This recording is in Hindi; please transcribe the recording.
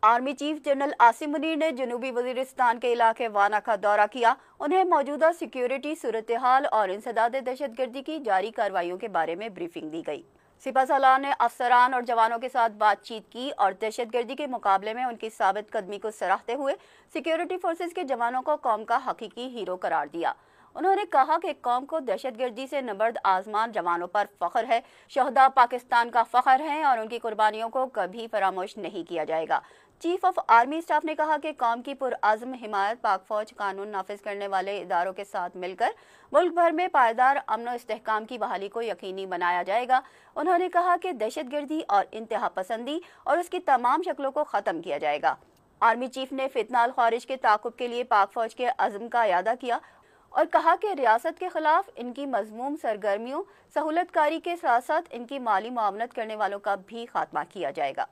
Army chief general Asim Munir ने जनूबी वजीरिस्तान के इलाके वाना का दौरा किया। उन्हें मौजूदा सिक्योरिटी सूरत हाल और इंसदाद दहशतगर्दी की जारी कार्रवाइयों के बारे में ब्रीफिंग दी गई। सिपहसालार ने अफसरान और जवानों के साथ बातचीत की और दहशतगर्दी के मुकाबले में उनकी साबित कदमी को सराहते हुए सिक्योरिटी फोर्सेज के जवानों को कौम का हकीकी हीरो करार दिया। उन्होंने कहा कि कौम को दहशतगर्दी से नबर्द आजमान जवानों पर फख्र है। शहदा पाकिस्तान का फख्र हैं और उनकी कुर्बानियों को कभी फरामोश नहीं किया जाएगा। चीफ ऑफ आर्मी स्टाफ ने कहा कि कौम की पुरआज़म हिमायत पाक फौज कानून नाफिज करने वाले इदारों के साथ मिलकर मुल्क भर में पायदार अमन और इस्तेहकाम की बहाली को यकीनी बनाया जाएगा। उन्होंने कहा कि दहशतगर्दी और इंतहा पसंदी और उसकी तमाम शक्लों को ख़त्म किया जाएगा। आर्मी चीफ ने फितनाल खारिज के ताक़ुब के लिए पाक फौज के अज़्म का इयादा किया और कहा कि रियासत के खिलाफ इनकी मज़मूम सरगर्मियों सहूलतकारी के साथ साथ इनकी माली मुआवनत करने वालों का भी खात्मा किया जाएगा।